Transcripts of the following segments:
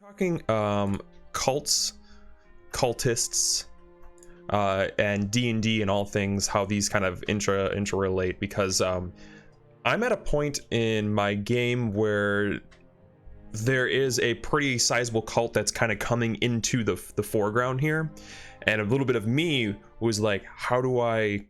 Talking cults, cultists, and D&D and all things, how these kind of interrelate, because I'm at a point in my game where there is a pretty sizable cult that's kind of coming into the foreground here, and a little bit of me was like, how do I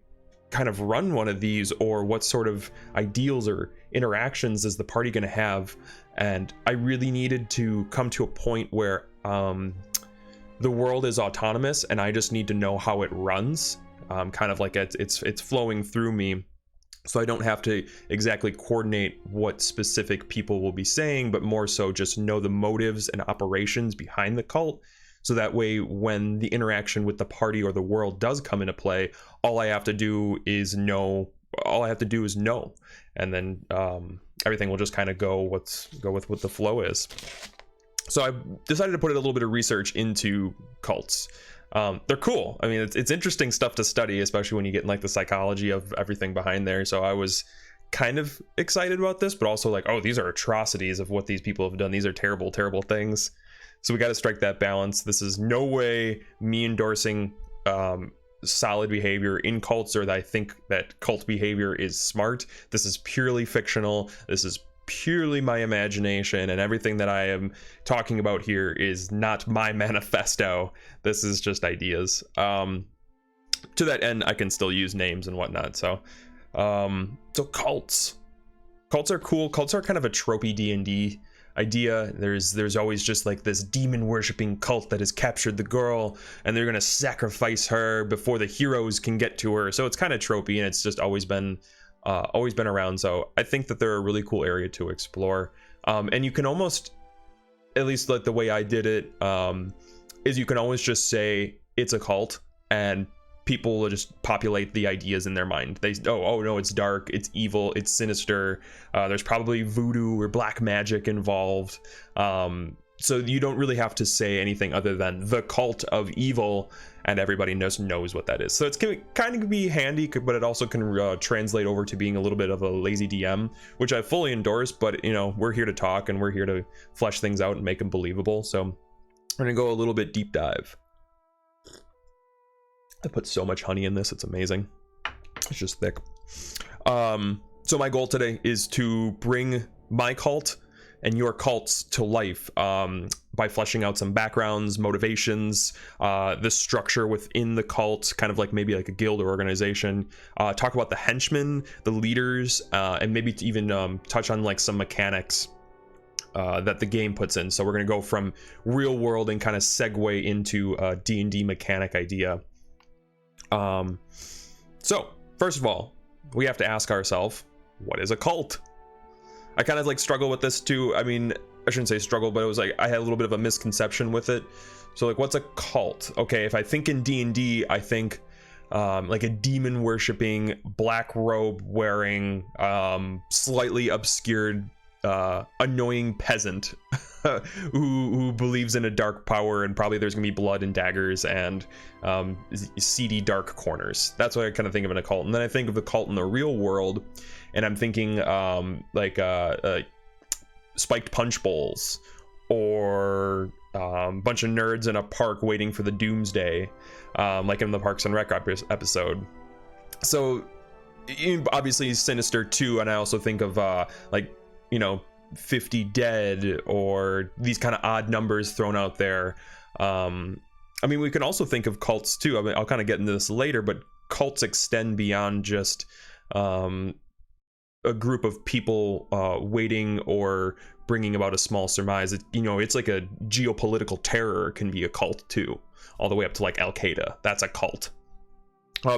kind of run one of these, or what sort of ideals or interactions is the party going to have? And I really needed to come to a point where the world is autonomous and I just need to know how it runs, kind of like it's flowing through me, so I don't have to exactly coordinate what specific people will be saying, but more so just know the motives and operations behind the cult. So that way, when the interaction with the party or the world does come into play, all I have to do is know. And then everything will just kind of go with what the flow is. So I decided to put a little bit of research into cults. They're cool. I mean, it's interesting stuff to study, especially when you get in like the psychology of everything behind there. So I was kind of excited about this, but also like, oh, these are atrocities of what these people have done. These are terrible, terrible things. So we got to strike that balance. This is no way me endorsing solid behavior in cults, or that I think that cult behavior is smart. This is purely fictional. This is purely my imagination, and everything that I am talking about here is not my manifesto. This is just ideas. To that end, I can still use names and whatnot. So cults are cool. Cults are kind of a tropey D&D idea. There's always just like this demon worshipping cult that has captured the girl, and they're gonna sacrifice her before the heroes can get to her. So it's kind of tropey, and it's just always been around. So I think that they're a really cool area to explore. And you can almost, at least like the way I did it, is you can always just say it's a cult, and people will just populate the ideas in their mind. They oh no, it's dark, it's evil, it's sinister, there's probably voodoo or black magic involved. So you don't really have to say anything other than the cult of evil, and everybody knows what that is. So it's kind of be handy, but it also can translate over to being a little bit of a lazy DM, which I fully endorse. But you know, we're here to talk, and we're here to flesh things out and make them believable. So I'm gonna go a little bit deep dive. I put so much honey in this, it's amazing. It's just thick. So my goal today is to bring my cult and your cults to life, by fleshing out some backgrounds, motivations, the structure within the cult, kind of like maybe like a guild or organization. Talk about the henchmen, the leaders, and maybe to even touch on like some mechanics that the game puts in. So we're gonna go from real world and kind of segue into a D&D mechanic idea. So first of all, we have to ask ourselves, what is a cult? I kind of like struggle with this too. I mean, I shouldn't say struggle, but it was like I had a little bit of a misconception with it. So like, what's a cult? Okay, if I think in D&D, I think like a demon worshipping, black robe wearing, slightly obscured, annoying peasant who believes in a dark power, and probably there's gonna be blood and daggers and seedy dark corners. That's what I kind of think of in a cult. And then I think of the cult in the real world, and I'm thinking like spiked punch bowls, or bunch of nerds in a park waiting for the doomsday, like in the Parks and Rec episode. So obviously sinister too. And I also think of like, you know, 50 dead, or these kind of odd numbers thrown out there. I mean, we can also think of cults too. I mean, I'll kind of get into this later, but cults extend beyond just a group of people waiting or bringing about a small surmise. You know, it's like a geopolitical terror can be a cult too, all the way up to like Al-Qaeda. That's a cult.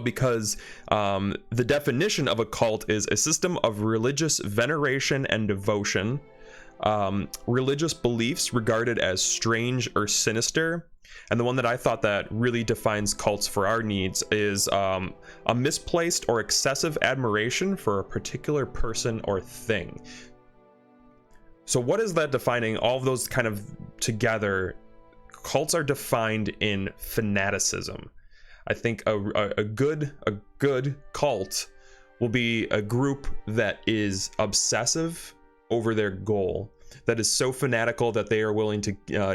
Because the definition of a cult is a system of religious veneration and devotion, religious beliefs regarded as strange or sinister. And the one that I thought that really defines cults for our needs is a misplaced or excessive admiration for a particular person or thing. So what is that defining? All of those kind of together, cults are defined in fanaticism. I think a good cult will be a group that is obsessive over their goal. that is so fanatical that they are willing to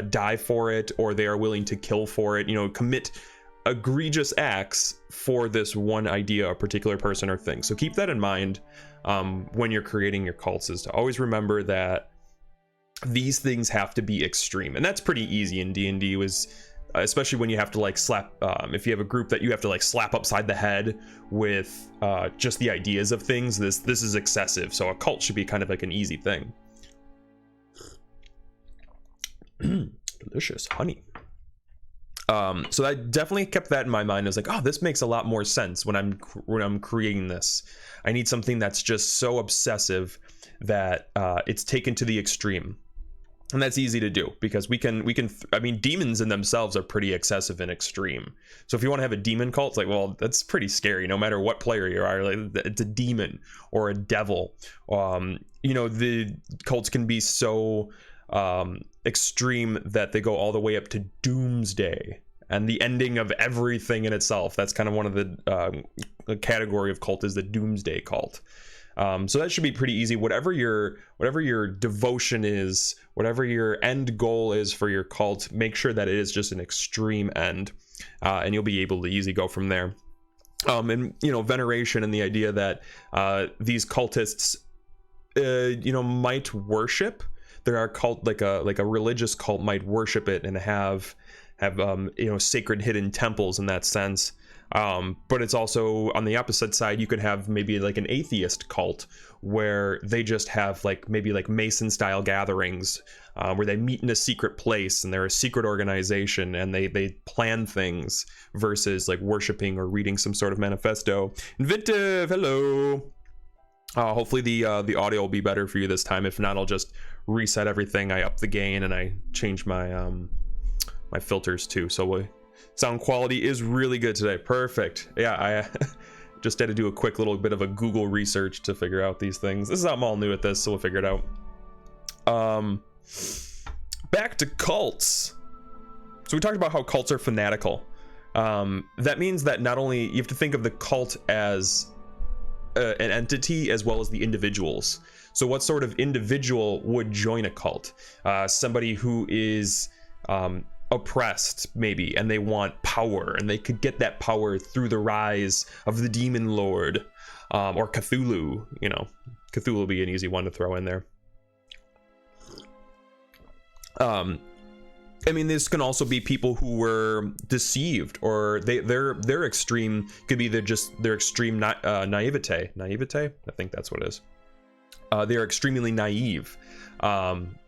die for it, or they are willing to kill for it, you know, commit egregious acts for this one idea, a particular person or thing. So keep that in mind when you're creating your cults, is to always remember that these things have to be extreme. And that's pretty easy in D&D, was especially when you have to like slap if you have a group that you have to like slap upside the head with just the ideas of things. This is excessive, so a cult should be kind of like an easy thing. Delicious honey. So I definitely kept that in my mind. I was like, oh, this makes a lot more sense when I'm creating this. I need something that's just so obsessive that it's taken to the extreme. And that's easy to do, because we can I mean, demons in themselves are pretty excessive and extreme. So if you want to have a demon cult, it's like, well, that's pretty scary no matter what player you are. Like, it's a demon or a devil. You know, the cults can be so extreme that they go all the way up to doomsday and the ending of everything in itself. That's kind of one of the category of cult, is the doomsday cult. So that should be pretty easy. Whatever your devotion is, whatever your end goal is for your cult, make sure that it is just an extreme end, and you'll be able to easily go from there. And you know, veneration and the idea that these cultists you know, might worship. There are cult, like a religious cult might worship it and have you know, sacred hidden temples in that sense. But it's also on the opposite side. You could have maybe like an atheist cult where they just have like maybe like Mason style gatherings where they meet in a secret place and they're a secret organization and they plan things, versus like worshiping or reading some sort of manifesto. Inventive, hello. Hopefully the audio will be better for you this time. If not, I'll just reset everything. I up the gain and I change my my filters too. So sound quality is really good today. Perfect. Yeah, I just had to do a quick little bit of a Google research to figure out these things. I'm all new at this, so we'll figure it out. Back to cults. So we talked about how cults are fanatical. That means that not only you have to think of the cult as an entity as well as the individuals. So what sort of individual would join a cult? Somebody who is oppressed maybe, and they want power, and they could get that power through the rise of the demon lord, or Cthulhu. You know, Cthulhu will be an easy one to throw in there. I mean, this can also be people who were deceived, or their extreme could be their extreme naivete. I think that's what it is. They're extremely naive.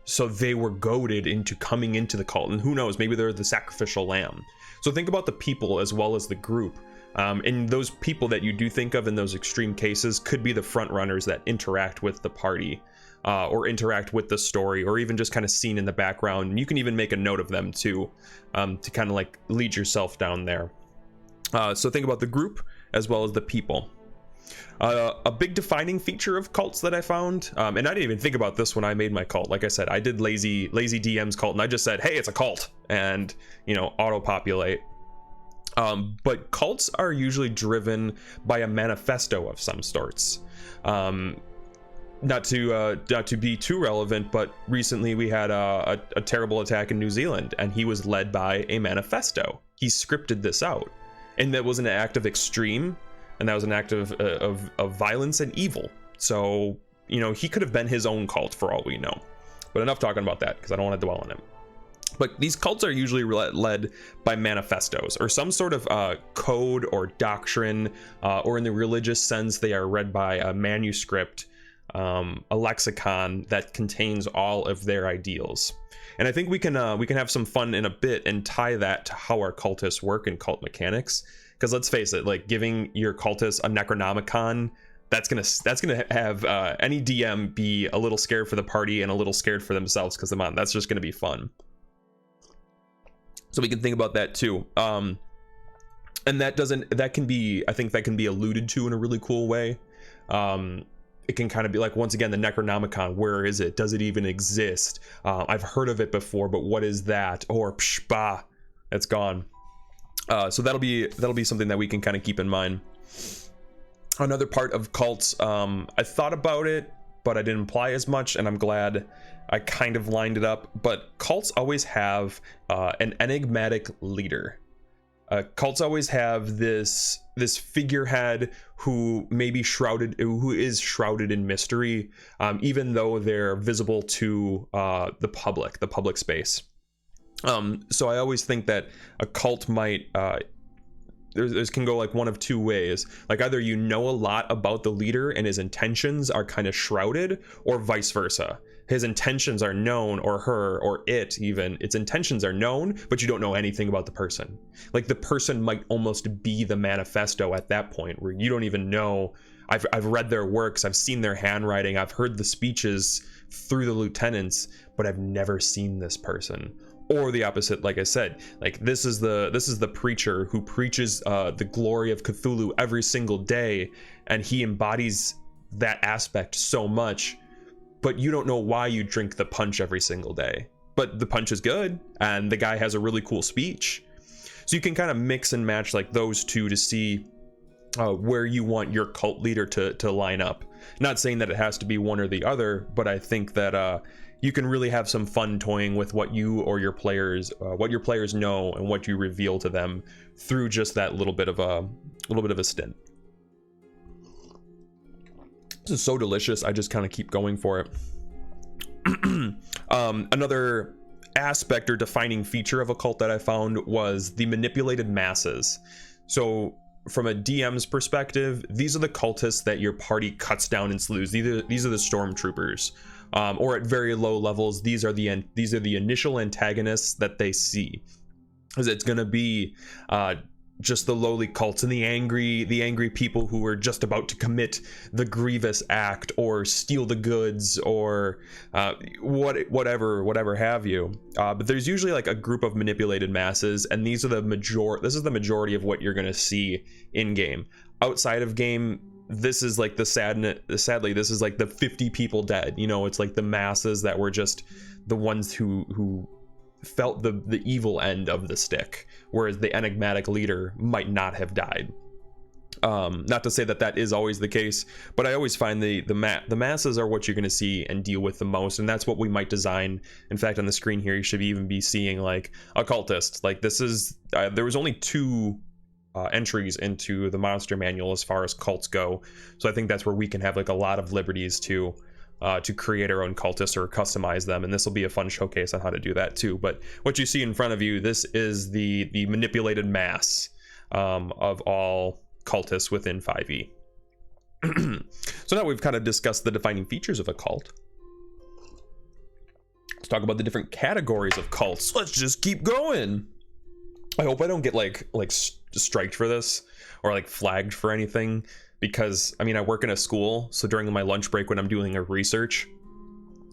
So they were goaded into coming into the cult, and who knows, maybe they're the sacrificial lamb. So think about the people as well as the group. And those people that you do think of in those extreme cases could be the front runners that interact with the party, or interact with the story, or even just kind of seen in the background. And you can even make a note of them too, to kind of like lead yourself down there. So think about the group as well as the people. A big defining feature of cults that I found, and I didn't even think about this when I made my cult. Like I said, I did lazy DM's cult, and I just said, hey, it's a cult, and you know, auto populate. But cults are usually driven by a manifesto of some sorts. Not to be too relevant, but recently we had a terrible attack in New Zealand, and he was led by a manifesto. He scripted this out, and that was an act of extreme. And that was an act of violence and evil. So, you know, he could have been his own cult for all we know. But enough talking about that, because I don't want to dwell on it. But these cults are usually led by manifestos, or some sort of code or doctrine, or in the religious sense, they are read by a manuscript, a lexicon that contains all of their ideals. And I think we can have some fun in a bit and tie that to how our cultists work in cult mechanics. Because let's face it, like giving your cultists a Necronomicon, that's gonna have any DM be a little scared for the party and a little scared for themselves, because that's just gonna be fun. So we can think about that too. And that can be alluded to in a really cool way. It can kind of be like, once again, the Necronomicon, where is it? Does it even exist? I've heard of it before, but what is that? Or psh, bah, it's gone. So that'll be something that we can kind of keep in mind. Another part of cults, I thought about it but I didn't imply as much, and I'm glad I kind of lined it up. But cults always have an enigmatic leader. Cults always have this figurehead who is shrouded in mystery, even though they're visible to the public space. So I always think that a cult might this can go like one of two ways. Like either you know a lot about the leader and his intentions are kind of shrouded, or vice versa. His intentions are known, or her, or it even, its intentions are known, but you don't know anything about the person. Like the person might almost be the manifesto at that point, where you don't even know. I've read their works, I've seen their handwriting, I've heard the speeches through the lieutenants, but I've never seen this person. Or the opposite, like I said, like this is the preacher who preaches the glory of Cthulhu every single day, and he embodies that aspect so much, but you don't know why you drink the punch every single day. But the punch is good, and the guy has a really cool speech. So you can kind of mix and match like those two to see where you want your cult leader to line up. Not saying that it has to be one or the other, but I think that you can really have some fun toying with what you or your players know and what you reveal to them through just that little bit of a stint. This is so delicious. I just kind of keep going for it. Another aspect or defining feature of a cult that I found was the manipulated masses. So from a DM's perspective, these are the cultists that your party cuts down and slews. These are the stormtroopers. Or at very low levels, these are the initial antagonists that they see. Because it's going to be just the lowly cults and the angry people who are just about to commit the grievous act or steal the goods or whatever have you. But there's usually like a group of manipulated masses, and this is the majority of what you're going to see in game. Outside of game, this is like sadly this is like the 50 people dead, you know. It's like the masses that were just the ones who felt the evil end of the stick, whereas the enigmatic leader might not have died. Not to say that is always the case, but I always find the masses are what you're going to see and deal with the most, and that's what we might design. In fact, on the screen here you should even be seeing like a cultist. Like this is there was only 2 entries into the monster manual as far as cults go, so I think that's where we can have like a lot of liberties to create our own cultists or customize them, and this will be a fun showcase on how to do that too. But what you see in front of you, this is the manipulated mass of all cultists within 5e. So now we've kind of discussed the defining features of a cult. Let's talk about the different categories of cults. Let's just keep going. I hope I don't get like striked for this or like flagged for anything, because I mean I work in a school, so during my lunch break when I'm doing a research,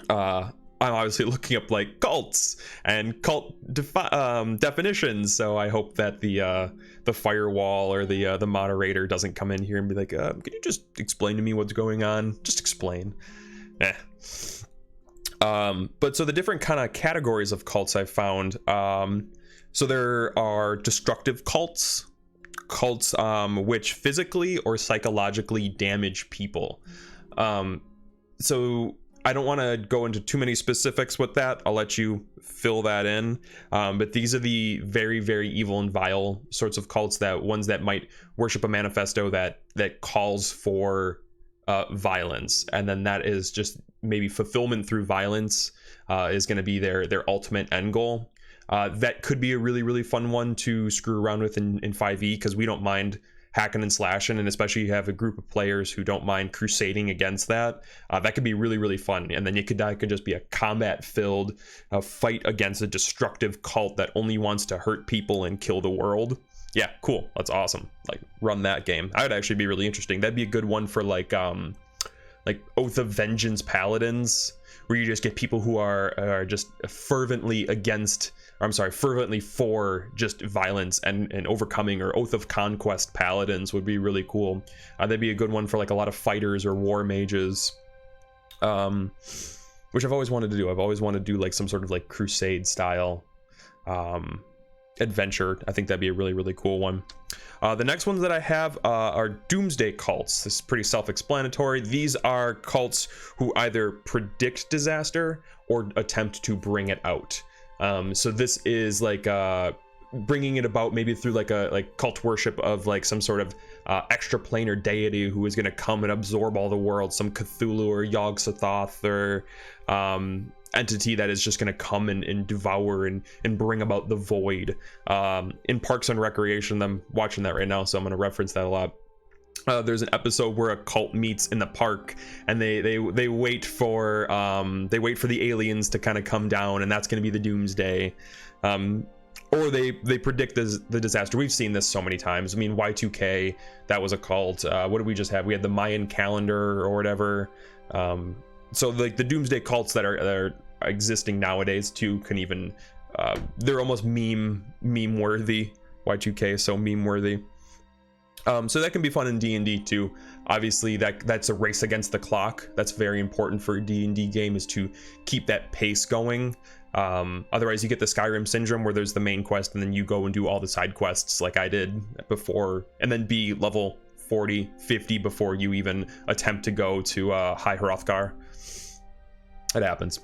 I'm obviously looking up like cults and cult definitions. So I hope that the firewall or the moderator doesn't come in here and be like, can you just explain to me what's going on? Just explain. But so the different kind of categories of cults I found. So there are destructive cults which physically or psychologically damage people. So I don't want to go into too many specifics with that. I'll let you fill that in. But these are the very, very evil and vile sorts of cults, ones that might worship a manifesto that calls for violence, and then that is just maybe fulfillment through violence is going to be their ultimate end goal. That could be a really, really fun one to screw around with in 5e, because we don't mind hacking and slashing, and especially you have a group of players who don't mind crusading against that. That could be really, really fun. And then that could just be a combat-filled fight against a destructive cult that only wants to hurt people and kill the world. Yeah, cool. That's awesome. Like, run that game. That would actually be really interesting. That'd be a good one for like Oath of Vengeance Paladins, where you just get people who are just fervently for just violence and overcoming, or Oath of Conquest Paladins would be really cool. That'd be a good one for like a lot of fighters or war mages, which I've always wanted to do. I've always wanted to do like some sort of like crusade style. adventure. I think that'd be a really, really cool one. The next ones that I have are doomsday cults. This is pretty self-explanatory. These are cults who either predict disaster or attempt to bring it out. So this is like bringing it about maybe through like cult worship of like some sort of extraplanar deity who is going to come and absorb all the world, some Cthulhu or Yog-Sothoth or entity that is just going to come and devour and bring about the void. In Parks and Recreation, I'm watching that right now, so I'm going to reference that a lot. There's an episode where a cult meets in the park, and they wait for the aliens to kind of come down, and that's going to be the doomsday. Or they predict the disaster. We've seen this so many times. I mean, Y2K, that was a cult. What did we just have? We had the Mayan calendar or whatever. So like the doomsday cults that are existing nowadays too can even they're almost meme worthy. Y2K is so meme worthy. So that can be fun in D&D too. Obviously that's a race against the clock. That's very important for a D&D game, is to keep that pace going. Otherwise you get the Skyrim syndrome where there's the main quest and then you go and do all the side quests like I did before, and then be level 40, 50 before you even attempt to go to High Hrothgar. It happens.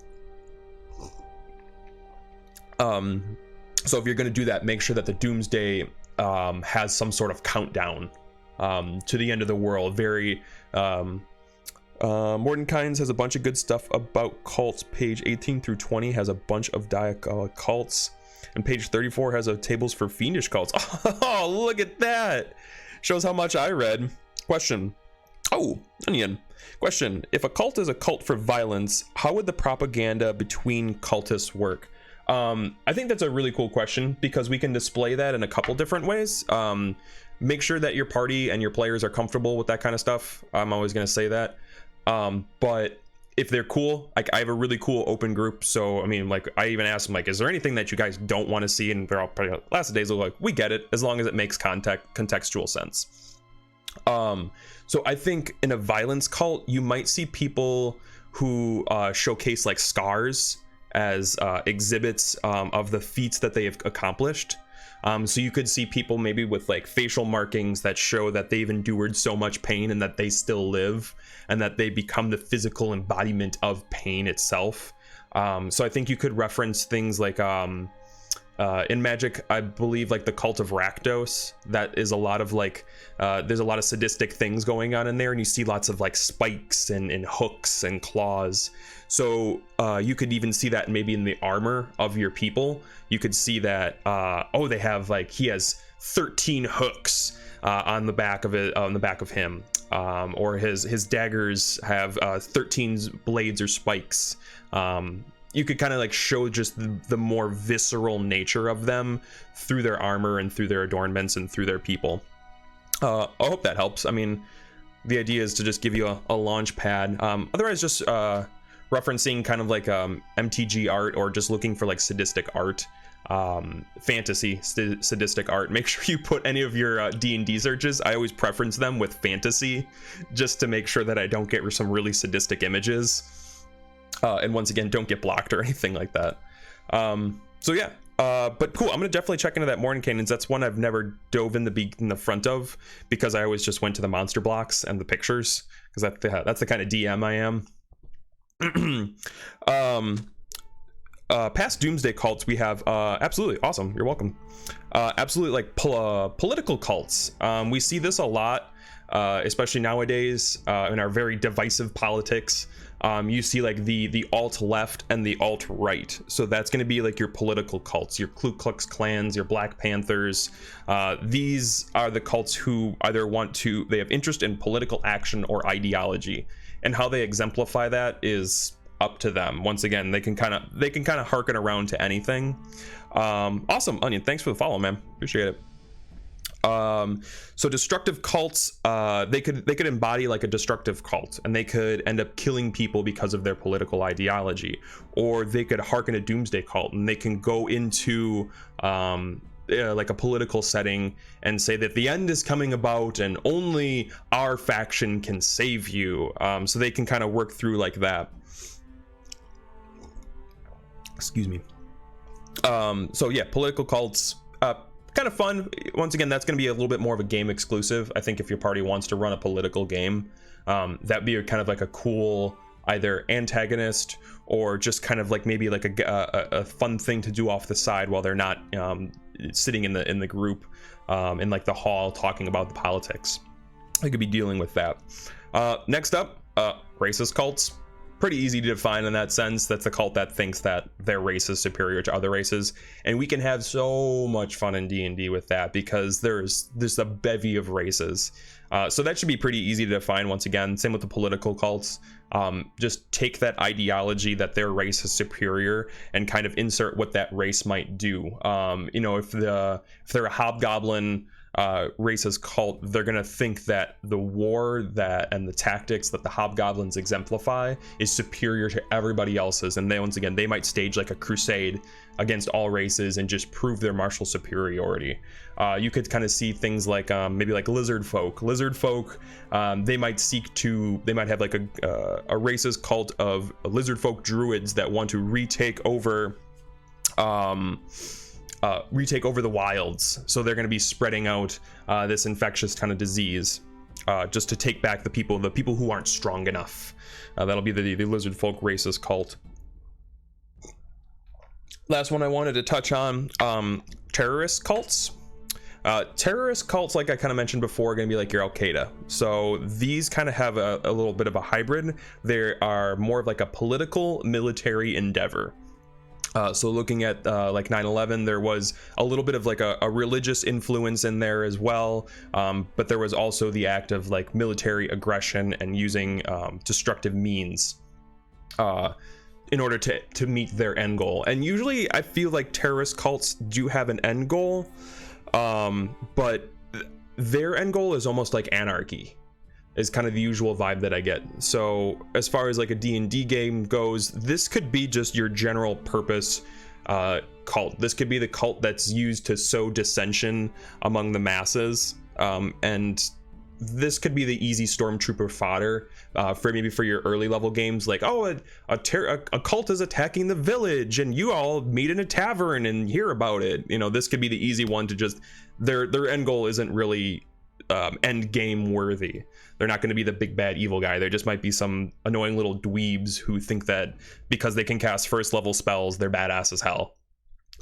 So if you're going to do that, make sure that the doomsday has some sort of countdown to the end of the world. Very Mordenkainen's has a bunch of good stuff about cults. Page 18 through 20 has a bunch of diabolic cults, and page 34 has a tables for fiendish cults. Oh, look at that! Shows how much I read. Question. Oh, Onion. Question. If a cult is a cult for violence, how would the propaganda between cultists work? I think that's a really cool question, because we can display that in a couple different ways. Make sure that your party and your players are comfortable with that kind of stuff. I'm always going to say that. But if they're cool, like I have a really cool open group. So, I mean, like I even asked them, like, is there anything that you guys don't want to see? And they're all probably like, last days, they're like, we get it, as long as it makes contextual sense. So I think in a violence cult, you might see people who showcase like scars as exhibits of the feats that they have accomplished. So you could see people maybe with like facial markings that show that they've endured so much pain and that they still live, and that they become the physical embodiment of pain itself. So I think you could reference things like in Magic, I believe like the cult of Rakdos, that is a lot of like there's a lot of sadistic things going on in there, and you see lots of like spikes and hooks and claws. So you could even see that maybe in the armor of your people. You could see that oh, they have like, he has 13 hooks on the back of it, on the back of him, or his daggers have 13 blades or spikes. You could kind of like show just the more visceral nature of them through their armor and through their adornments and through their people. I hope that helps. I mean, the idea is to just give you a launch pad. Otherwise, just referencing kind of like MTG art, or just looking for like sadistic art, fantasy sadistic art. Make sure you put any of your D&D searches. I always preference them with fantasy, just to make sure that I don't get some really sadistic images. And once again, don't get blocked or anything like that. So yeah, but cool. I'm gonna definitely check into that Mordenkainen's. That's one I've never dove in the front of, because I always just went to the monster blocks and the pictures, because that's the kind of DM I am. Past doomsday cults we have, absolutely awesome. You're welcome. Absolutely, like political cults. We see this a lot, especially nowadays in our very divisive politics. You see like the alt left and the alt right. So that's going to be like your political cults, your Ku Klux Klans, your Black Panthers. These are the cults who either they have interest in political action or ideology, and how they exemplify that is up to them. Once again, they can kind of harken around to anything. Awesome, Onion, thanks for the follow, man. Appreciate it. So destructive cults, they could embody like a destructive cult, and they could end up killing people because of their political ideology, or they could harken a doomsday cult, and they can go into like a political setting and say that the end is coming about and only our faction can save you. So they can kind of work through like that. Excuse me. So yeah, political cults, Kind of fun. Once again, that's going to be a little bit more of a game exclusive. I think if your party wants to run a political game, that'd be kind of like a cool either antagonist or just kind of like maybe like a fun thing to do off the side while they're not sitting in the group in like the hall talking about the politics. I could be dealing with that. Next up, racist cults. Pretty easy to define in that sense. That's the cult that thinks that their race is superior to other races, and we can have so much fun in D&D with that because there's a bevy of races. So that should be pretty easy to define. Once again, same with the political cults. Just take that ideology that their race is superior and kind of insert what that race might do. You know, if they're a hobgoblin racist cult, they're gonna think that the war and the tactics that the hobgoblins exemplify is superior to everybody else's, and once again they might stage like a crusade against all races and just prove their martial superiority. You could kind of see things like maybe like lizard folk. They might have like a racist cult of lizard folk druids that want to retake over the wilds. So they're going to be spreading out this infectious kind of disease just to take back the people who aren't strong enough. That'll be the lizard folk racist cult. Last one I wanted to touch on, terrorist cults. Terrorist cults, like I kind of mentioned before, are going to be like your Al-Qaeda. So these kind of have a little bit of a hybrid. They are more of like a political military endeavor. So looking at like 9/11, there was a little bit of like a religious influence in there as well, but there was also the act of like military aggression and using destructive means in order to meet their end goal. And usually I feel like terrorist cults do have an end goal, but their end goal is almost like anarchy, is kind of the usual vibe that I get. So as far as like a D&D game goes, this could be just your general purpose cult. This could be the cult that's used to sow dissension among the masses, and this could be the easy stormtrooper fodder for your early level games, like, oh, a cult is attacking the village and you all meet in a tavern and hear about it. You know, this could be the easy one to just their end goal isn't really end game worthy. They're not going to be the big bad evil guy. There just might be some annoying little dweebs who think that because they can cast first level spells, they're badass as hell.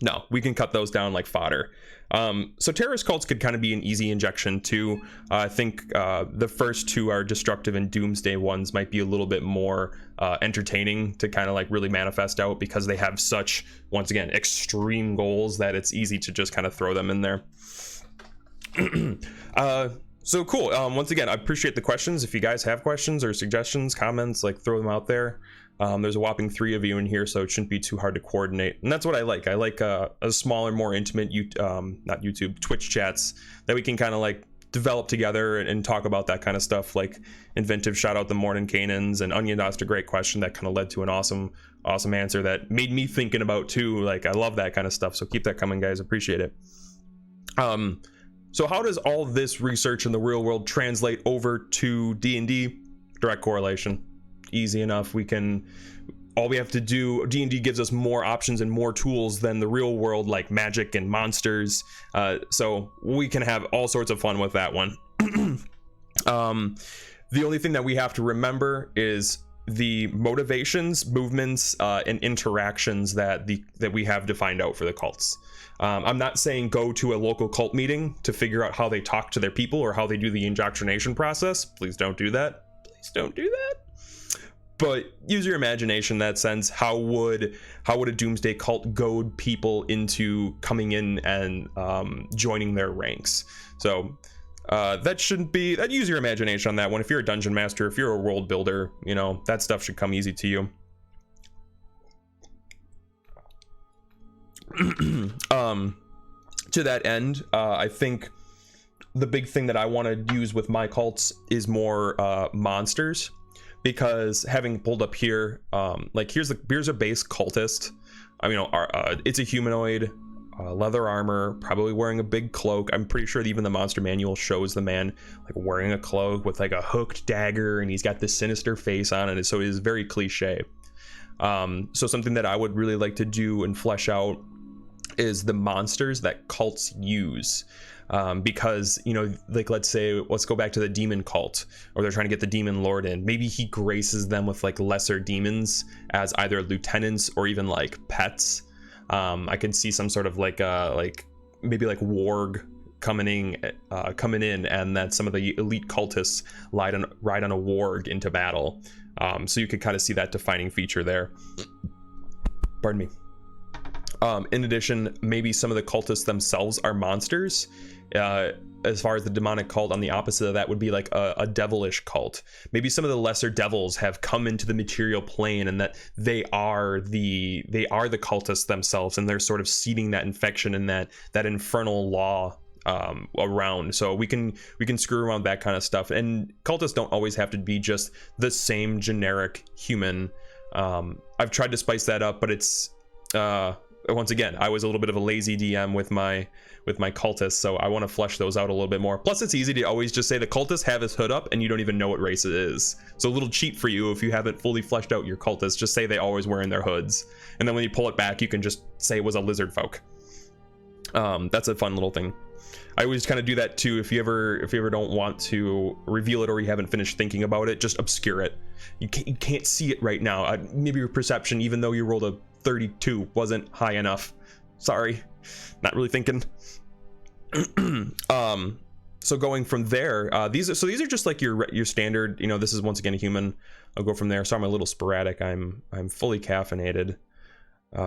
No, we can cut those down like fodder. So terrorist cults could kind of be an easy injection too. I think the first two are destructive and doomsday ones might be a little bit more entertaining to kind of like really manifest out because they have such, once again, extreme goals that it's easy to just kind of throw them in there. So cool. Once again, I appreciate the questions. If you guys have questions or suggestions, comments, like throw them out there. There's a whopping 3 of you in here, so it shouldn't be too hard to coordinate. And that's what I like. I like a smaller, more intimate, Twitch chats that we can kind of like develop together and talk about that kind of stuff. Like Inventive shout out the Morning Canaans, and Onion asked a great question that kind of led to an awesome answer that made me thinking about too. Like I love that kind of stuff. So keep that coming, guys. Appreciate it. So how does all this research in the real world translate over to D&D? Direct correlation. Easy enough. All we have to do, D&D gives us more options and more tools than the real world, like magic and monsters. So we can have all sorts of fun with that one. The only thing that we have to remember is the motivations, movements, and interactions that we have defined out for the cults. I'm not saying go to a local cult meeting to figure out how they talk to their people or how they do the indoctrination process. Please don't do that. Please don't do that. But use your imagination in that sense. How would a doomsday cult goad people into coming in and joining their ranks? So use your imagination on that one. If you're a dungeon master, if you're a world builder, that stuff should come easy to you. To that end, I think the big thing that I want to use with my cults is more monsters, because having pulled up here, like here's a base cultist. It's a humanoid, leather armor, probably wearing a big cloak. I'm pretty sure that even the monster manual shows the man like wearing a cloak with like a hooked dagger, and he's got this sinister face on it, so it is very cliche. So something that I would really like to do and flesh out is the monsters that cults use. Because, you know, like, let's say, let's go back to the demon cult, or they're trying to get the demon lord in. Maybe he graces them with like lesser demons as either lieutenants or even like pets. I can see some sort of like maybe like warg coming in, and that some of the elite cultists ride on a warg into battle. So you could kind of see that defining feature there. Pardon me. In addition, maybe some of the cultists themselves are monsters. As far as the demonic cult, on the opposite of that would be like a devilish cult. Maybe some of the lesser devils have come into the material plane, and that they are the cultists themselves, and they're sort of seeding that infection and that infernal law around. So we can screw around that kind of stuff. And cultists don't always have to be just the same generic human. I've tried to spice that up, but it's once again, I was a little bit of a lazy DM with my cultists, so I want to flesh those out a little bit more. Plus, it's easy to always just say the cultists have his hood up and you don't even know what race it is. So a little cheat for you if you haven't fully fleshed out your cultists. Just say they always wearing their hoods, and then when you pull it back, you can just say it was a lizard folk. That's a fun little thing. I always kind of do that too. If you ever don't want to reveal it, or you haven't finished thinking about it, just obscure it. You can't see it right now. Maybe your perception, even though you rolled a 32, wasn't high enough. Sorry, not really thinking. So going from there, these are just like your standard, you know, this is once again a human. I'll go from there. Sorry, I'm a little sporadic. I'm fully caffeinated,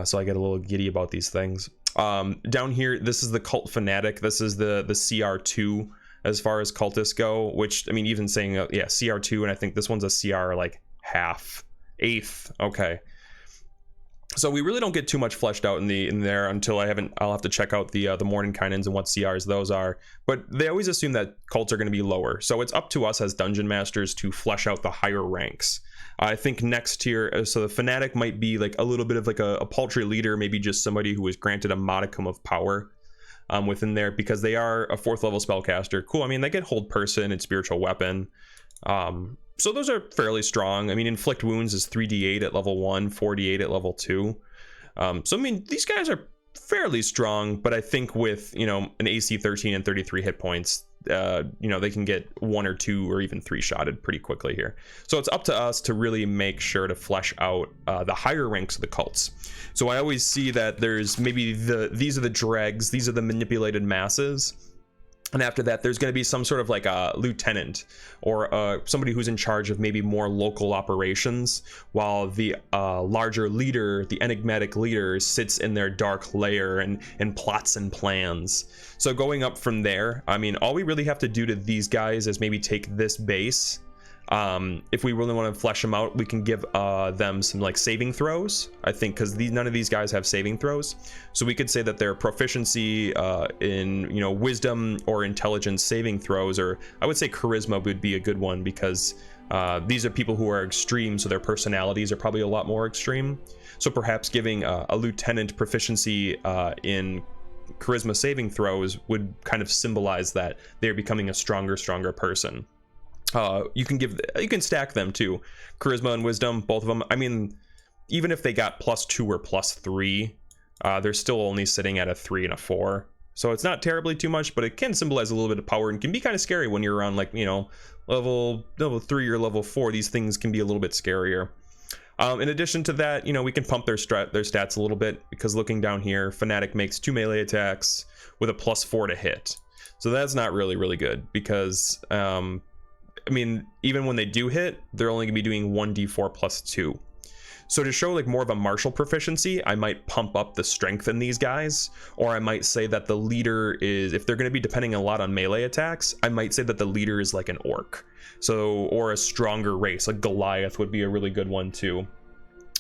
so I get a little giddy about these things. Down here, this is the cult fanatic. This is the CR2 as far as cultists go, which, I mean, even saying yeah, CR2, and I think this one's a CR like eighth. Okay. So we really don't get too much fleshed out in there until I'll have to check out the Mordenkainens and what CRs those are. But they always assume that cults are going to be lower. So it's up to us as dungeon masters to flesh out the higher ranks. I think next tier, so the fanatic might be like a little bit of like a paltry leader, maybe just somebody who was granted a modicum of power within there, because they are a 4th level spellcaster. Cool. I mean, they get hold person and spiritual weapon. So those are fairly strong. I mean, inflict wounds is 3d8 at level 1, 4d8 at level 2. So I mean, these guys are fairly strong, but I think with, you know, an AC 13 and 33 hit points, you know, they can get 1 or 2 or even 3 shotted pretty quickly here. So it's up to us to really make sure to flesh out the higher ranks of the cults. So I always see that there's maybe these are the dregs, these are the manipulated masses. And after that, there's going to be some sort of like a lieutenant or somebody who's in charge of maybe more local operations, while the larger leader, the enigmatic leader, sits in their dark lair and plots and plans. So going up from there, I mean, all we really have to do to these guys is maybe take this base. If we really want to flesh them out, we can give them some like saving throws, I think, because none of these guys have saving throws. So we could say that their proficiency in, you know, wisdom or intelligence saving throws, or I would say charisma would be a good one, because these are people who are extreme, so their personalities are probably a lot more extreme. So perhaps giving a lieutenant proficiency in charisma saving throws would kind of symbolize that they're becoming a stronger person. You can stack them too, charisma and wisdom, both of them. I mean, even if they got +2 or +3, they're still only sitting at a 3 and a 4, so it's not terribly too much, but it can symbolize a little bit of power and can be kind of scary when you're around, like, you know, level 3 or level 4. These things can be a little bit scarier. In addition to that, you know, we can pump their stats a little bit, because looking down here, fanatic makes 2 melee attacks with a +4 to hit, so that's not really good, because I mean, even when they do hit, they're only gonna be doing 1d4 +2. So to show like more of a martial proficiency, I might pump up the strength in these guys, or I might say that the leader is, if they're gonna be depending a lot on melee attacks, I might say that the leader is like an orc, so, or a stronger race, like Goliath would be a really good one too,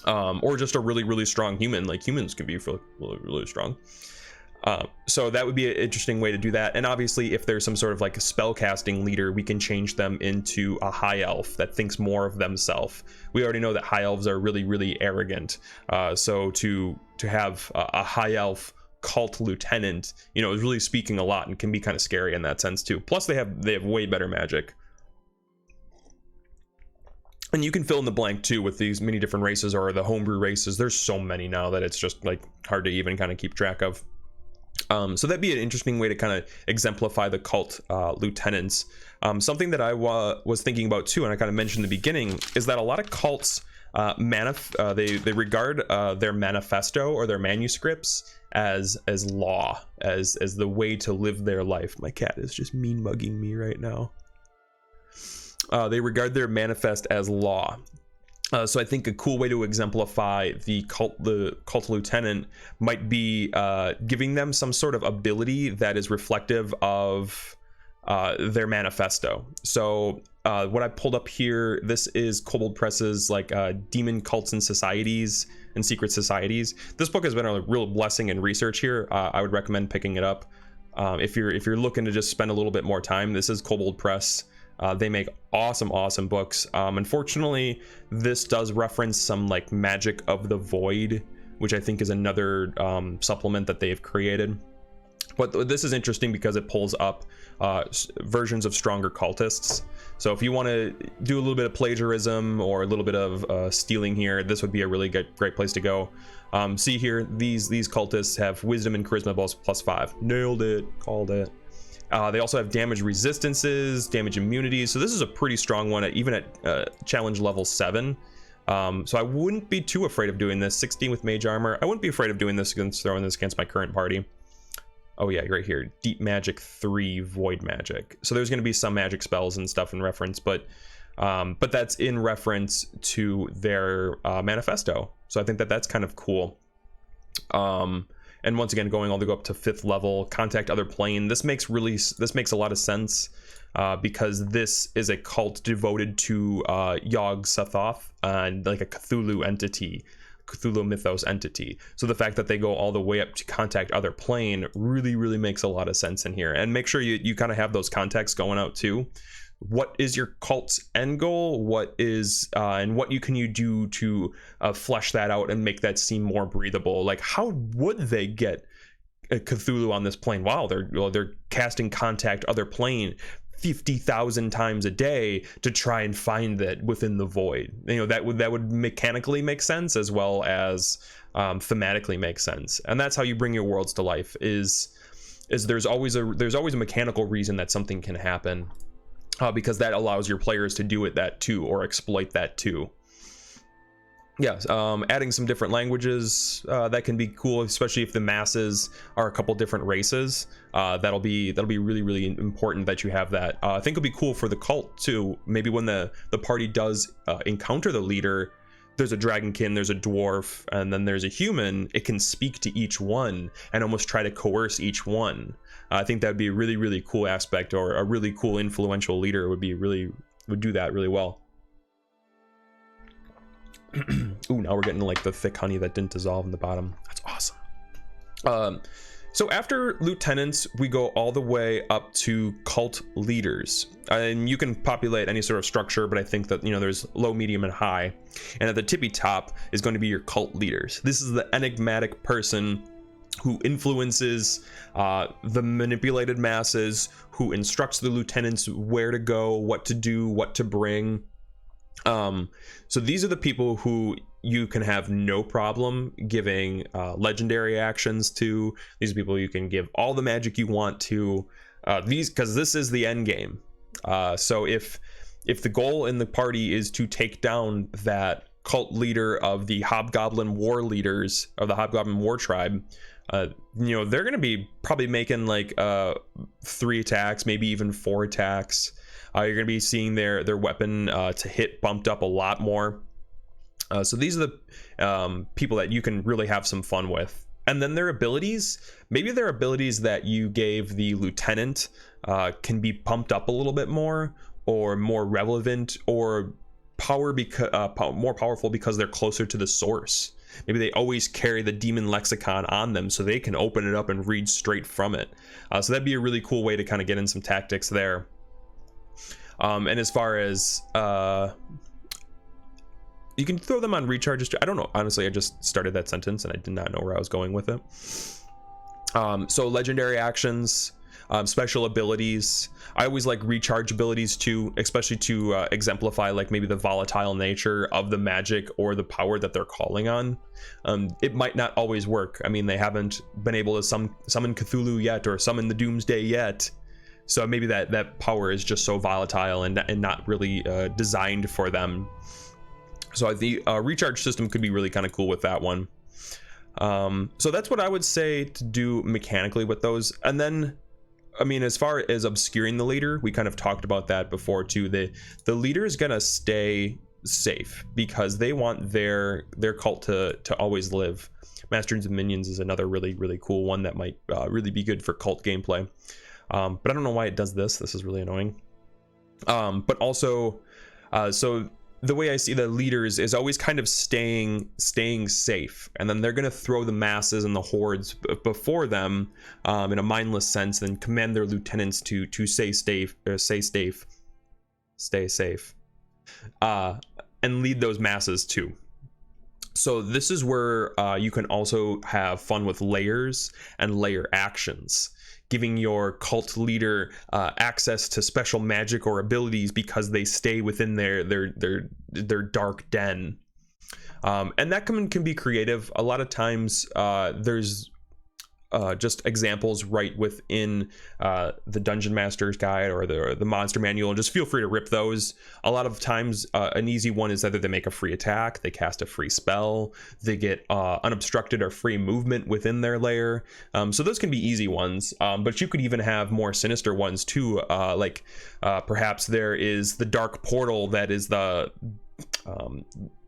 or just a really strong human. Like, humans can be really strong. So that would be an interesting way to do that. And obviously, if there's some sort of like a spellcasting leader, we can change them into a high elf that thinks more of themselves. We already know that high elves are really arrogant. So to have a high elf cult lieutenant, you know, is really speaking a lot and can be kind of scary in that sense too. Plus they have way better magic. And you can fill in the blank too with these many different races, or the homebrew races. There's so many now that it's just like hard to even kind of keep track of. So that'd be an interesting way to kind of exemplify the cult lieutenants. Something that I was thinking about too, and I kind of mentioned in the beginning, is that a lot of cults they regard their manifesto or their manuscripts as law, as the way to live their life. My cat is just mean mugging me right now. They regard their manifest as law. So I think a cool way to exemplify the cult lieutenant might be giving them some sort of ability that is reflective of their manifesto. So what I pulled up here, this is Kobold Press's like Demon Cults and Societies and Secret Societies. This book has been a real blessing in research here. I would recommend picking it up. If you're looking to just spend a little bit more time, this is Kobold Press. They make awesome books. Unfortunately, this does reference some like Magic of the Void, which I think is another supplement that they've created. But this is interesting because it pulls up versions of stronger cultists. So if you want to do a little bit of plagiarism or a little bit of stealing here, this would be a really great place to go. See here, these cultists have wisdom and charisma both +5. Nailed it, called it. They also have damage resistances, damage immunities. So this is a pretty strong one, even at challenge level 7. So I wouldn't be too afraid of doing this. 16 with mage armor. I wouldn't be afraid of doing this throwing this against my current party. Oh yeah, right here, deep magic 3, void magic. So there's going to be some magic spells and stuff in reference, but that's in reference to their manifesto. So I think that's kind of cool. And once again, going all the way up to 5th level, contact other plane. This makes a lot of sense because this is a cult devoted to Yog-Sothoth and like a Cthulhu entity. Cthulhu mythos entity. So the fact that they go all the way up to contact other plane really makes a lot of sense in here. And make sure you kind of have those contexts going out too. What is your cult's end goal? What is and what can you do to flesh that out and make that seem more breathable? Like, how would they get Cthulhu on this plane? Wow, they're casting contact other plane 50,000 times a day to try and find that within the void. That would mechanically make sense as well as thematically make sense. And that's how you bring your worlds to life. Is there's always a mechanical reason that something can happen, because that allows your players to do that too, or exploit that too. Yeah, adding some different languages that can be cool, especially if the masses are a couple different races. That'll be really important that you have that. I think it'll be cool for the cult too. Maybe when the party does encounter the leader, there's a dragonkin, there's a dwarf, and then there's a human. It can speak to each one and almost try to coerce each one. I think that'd be a really cool aspect, or a really cool influential leader would do that really well. Ooh, now we're getting like the thick honey that didn't dissolve in the bottom. That's awesome. So after lieutenants, we go all the way up to cult leaders, and you can populate any sort of structure, but I think that there's low, medium, and high, and at the tippy top is going to be your cult leaders. This is the enigmatic person who influences the manipulated masses, who instructs the lieutenants where to go, what to do, what to bring. So these are the people who you can have no problem giving legendary actions to. These are people you can give all the magic you want to, because this is the end game. So if the goal in the party is to take down that cult leader of the Hobgoblin War leaders of the Hobgoblin War tribe, they're going to be probably making like 3 attacks, maybe even 4 attacks. You're going to be seeing their weapon to hit bumped up a lot more. So these are the people that you can really have some fun with. And then their abilities, maybe their abilities that you gave the lieutenant can be pumped up a little bit more, or more relevant, or more powerful because they're closer to the source. Maybe they always carry the demon lexicon on them, so they can open it up and read straight from it. So that'd be a really cool way to kind of get in some tactics there. And as far as you can throw them on recharges. I don't know, honestly, I just started that sentence and I did not know where I was going with it. So legendary actions, special abilities. I always like recharge abilities too, especially to exemplify like maybe the volatile nature of the magic or the power that they're calling on. It might not always work. I mean, they haven't been able to summon Cthulhu yet, or summon the Doomsday yet. So maybe that power is just so volatile and not really designed for them. So the recharge system could be really kind of cool with that one. So that's what I would say to do mechanically with those. And then, I mean, as far as obscuring the leader, we kind of talked about that before too. The leader is gonna stay safe because they want their cult to always live. Masters of Minions is another really cool one that might really be good for cult gameplay. But I don't know why it does this. This is really annoying. But also, so the way I see the leaders is always kind of staying safe, and then they're going to throw the masses and the hordes before them in a mindless sense, then command their lieutenants to stay safe, and lead those masses too. So this is where you can also have fun with layers and layer actions, giving your cult leader access to special magic or abilities because they stay within their dark den. And that can be creative. A lot of times there's just examples right within the Dungeon Master's Guide or the Monster Manual. Just feel free to rip those. A lot of times an easy one is either they make a free attack, they cast a free spell, they get unobstructed or free movement within their lair. So those can be easy ones, but you could even have more sinister ones too, like perhaps there is the dark portal that is the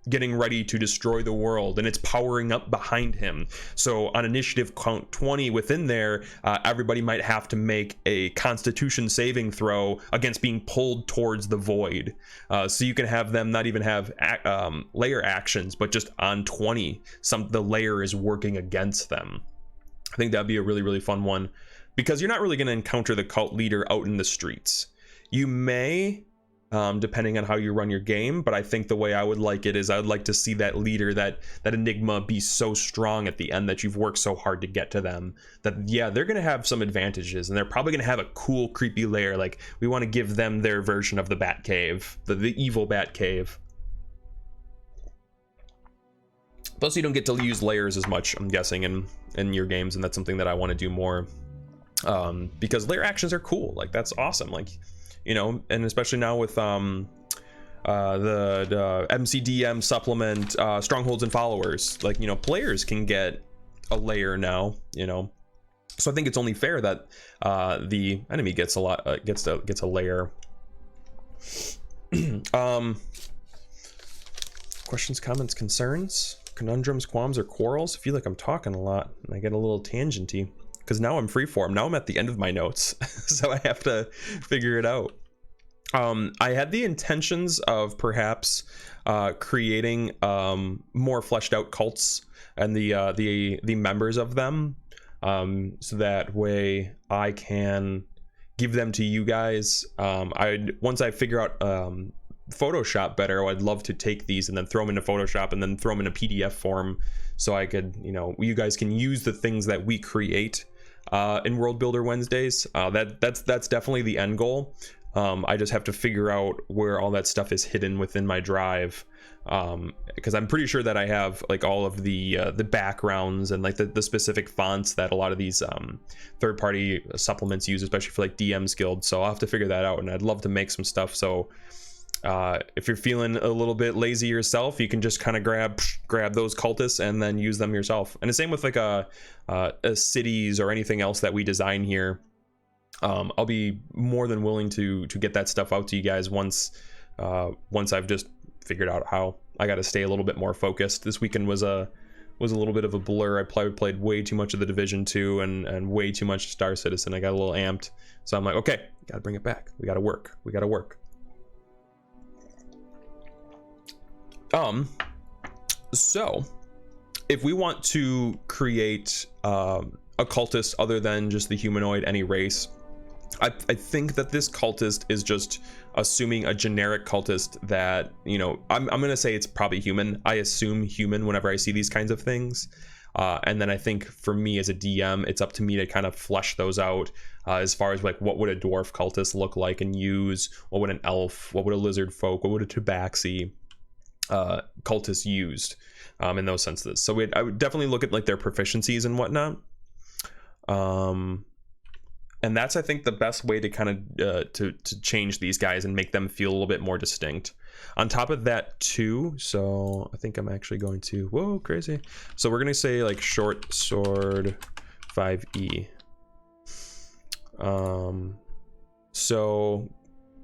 getting ready to destroy the world, and it's powering up behind him. So on initiative count 20 within there, everybody might have to make a constitution saving throw against being pulled towards the void. So you can have them not even have layer actions, but just on 20 the layer is working against them. I think that'd be a really fun one, because you're not really going to encounter the cult leader out in the streets. You may, depending on how you run your game, but I think the way I would like it is I would like to see that leader, that enigma, be so strong at the end that you've worked so hard to get to them that, yeah, they're gonna have some advantages, and they're probably gonna have a cool creepy lair. Like, we want to give them their version of the Bat Cave, the evil Bat Cave. Plus you don't get to use layers as much, I'm guessing, in your games, and that's something that I want to do more, because layer actions are cool. Like, that's awesome. Like, you know, and especially now with the MCDM supplement, strongholds and followers, like, you know, players can get a layer now, you know. So I think it's only fair that the enemy gets a layer. Questions, comments, concerns, conundrums, qualms, or quarrels? I feel like I'm talking a lot and I get a little tangenty, because now I'm freeform. Now I'm at the end of my notes, so I have to figure it out. I had the intentions of perhaps creating more fleshed out cults and the members of them, so that way I can give them to you guys. Once I figure out Photoshop better, I'd love to take these and then throw them into Photoshop and then throw them in a PDF form, so I could, you know, you guys can use the things that we create in World Builder Wednesdays. That's definitely the end goal. I just have to figure out where all that stuff is hidden within my drive, because I'm pretty sure that I have like all of the backgrounds and like the specific fonts that a lot of these third-party supplements use, especially for like DM's Guild. So I'll have to figure that out, and I'd love to make some stuff. So if you're feeling a little bit lazy yourself, you can just kind of grab those cultists and then use them yourself. And the same with like a cities or anything else that we design here. I'll be more than willing to get that stuff out to you guys once I've just figured out how. I got to stay a little bit more focused. This weekend was a little bit of a blur. I played way too much of the Division 2 and way too much Star Citizen. I got a little amped, so I'm like, okay, gotta bring it back. We gotta work. So if we want to create a cultist other than just the humanoid, any race, I think that this cultist is just assuming a generic cultist that, you know, I'm gonna say it's probably human. I assume human whenever I see these kinds of things. And then I think for me as a DM, it's up to me to kind of flesh those out as far as like what would a dwarf cultist look like and use, what would an elf, what would a lizard folk, what would a tabaxi cultist used in those senses. So I would definitely look at like their proficiencies and whatnot. And that's, I think, the best way to kind of to change these guys and make them feel a little bit more distinct. On top of that too, so I think I'm actually going to, whoa, crazy. So we're going to say like short sword 5e. So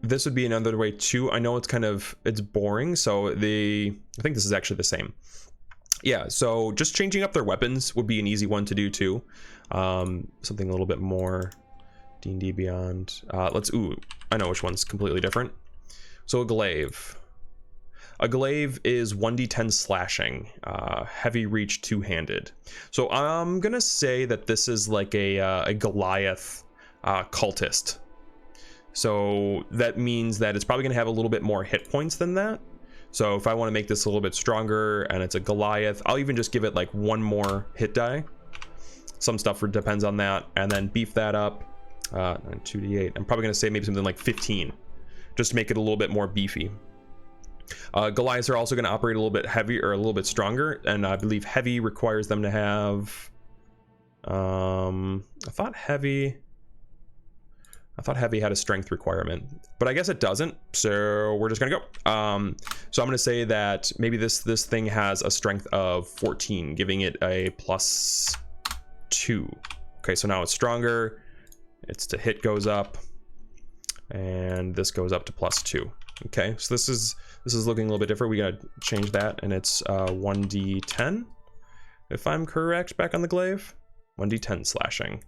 this would be another way too. I know it's boring. So I think this is actually the same. Yeah, so just changing up their weapons would be an easy one to do too. Something a little bit more D&D Beyond. I know which one's completely different. So a glaive. A glaive is 1d10 slashing, heavy reach, two-handed. So I'm gonna say that this is like a Goliath cultist. So that means that it's probably gonna have a little bit more hit points than that. So if I want to make this a little bit stronger and it's a Goliath, I'll even just give it like one more hit die. Some stuff depends on that, and then beef that up. 2d8. I'm probably gonna say maybe something like 15, just to make it a little bit more beefy. Goliaths are also going to operate a little bit heavy or a little bit stronger, and I believe heavy requires them to have. I thought heavy had a strength requirement, but I guess it doesn't. So we're just gonna go. So I'm gonna say that maybe this thing has a strength of 14, giving it a +2. Okay, so now it's stronger. Its to hit goes up, and this goes up to +2. Okay, so this is looking a little bit different. We gotta change that, and it's 1d10 if I'm correct back on the glaive. 1d10 slashing.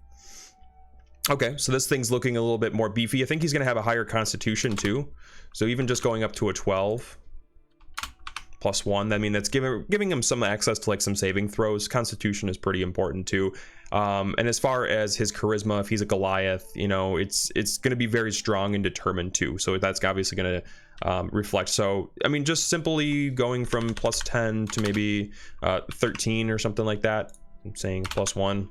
Okay, so this thing's looking a little bit more beefy. I think he's gonna have a higher constitution too, so even just going up to a 12 +1, I mean, that's giving him some access to like some saving throws. Constitution is pretty important too. And as far as his charisma, if he's a Goliath, you know, it's going to be very strong and determined too. So that's obviously going to reflect. So, I mean, just simply going from +10 to maybe 13 or something like that. I'm saying +1.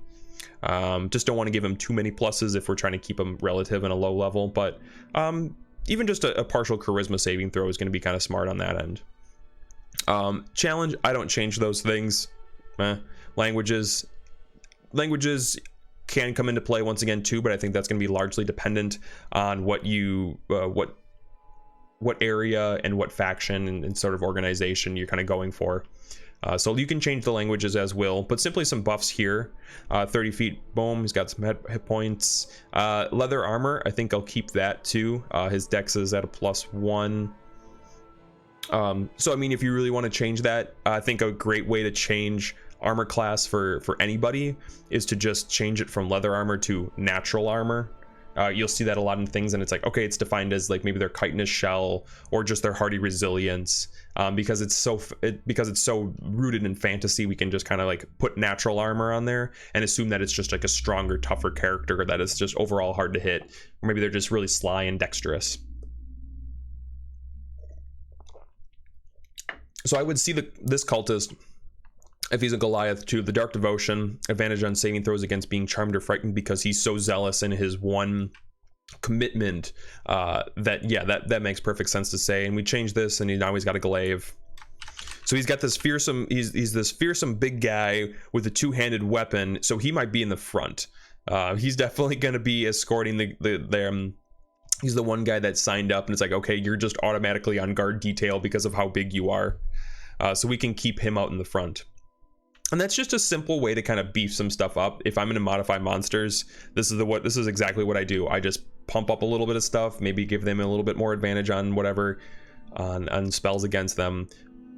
Just don't want to give him too many pluses if we're trying to keep him relative and a low level. But even just a partial charisma saving throw is going to be kind of smart on that end. Challenge, I don't change those things. Languages can come into play once again too, but I think that's going to be largely dependent on what you what area and what faction and sort of organization you're kind of going for. So you can change the languages as will, but simply some buffs here. 30 feet, boom, he's got some hit points. Leather armor, I think I'll keep that too. His dex is at a +1. So I mean, if you really want to change that, I think a great way to change armor class for anybody is to just change it from leather armor to natural armor. You'll see that a lot in things, and it's like, okay, it's defined as like maybe their chitinous shell or just their hardy resilience. Because it's so rooted in fantasy, we can just kind of like put natural armor on there and assume that it's just like a stronger, tougher character, that is just overall hard to hit, or maybe they're just really sly and dexterous. So I would see this cultist, if he's a Goliath too, the Dark Devotion, advantage on saving throws against being charmed or frightened, because he's so zealous in his one commitment that makes perfect sense to say. And we change this, and now he's got a glaive. So he's got this fearsome, he's this fearsome big guy with a two-handed weapon, so he might be in the front. He's definitely going to be escorting he's the one guy that signed up, and it's like, okay, you're just automatically on guard detail because of how big you are. So we can keep him out in the front. And that's just a simple way to kind of beef some stuff up. If I'm going to modify monsters, this is exactly what I do. I just pump up a little bit of stuff, maybe give them a little bit more advantage on whatever, on spells against them,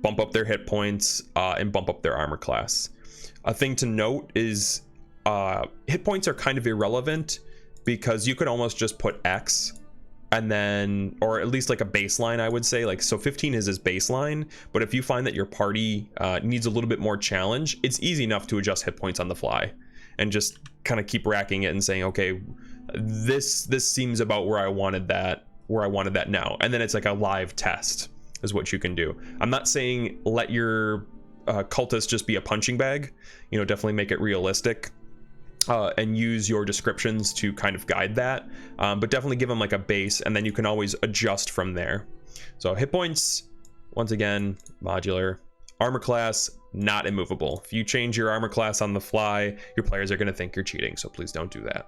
bump up their hit points, and bump up their armor class. A thing to note is hit points are kind of irrelevant, because you could almost just put X, and then, or at least like a baseline, I would say, like, so 15 is his baseline. But if you find that your party needs a little bit more challenge, it's easy enough to adjust hit points on the fly and just kind of keep racking it and saying, okay, this seems about where I wanted that now. And then it's like a live test is what you can do. I'm not saying let your cultists just be a punching bag. You know, definitely make it realistic. And use your descriptions to kind of guide that, but definitely give them like a base, and then you can always adjust from there. So hit points, once again, modular. Armor class, not immovable. If you change your armor class on the fly, your players are going to think you're cheating, so please don't do that.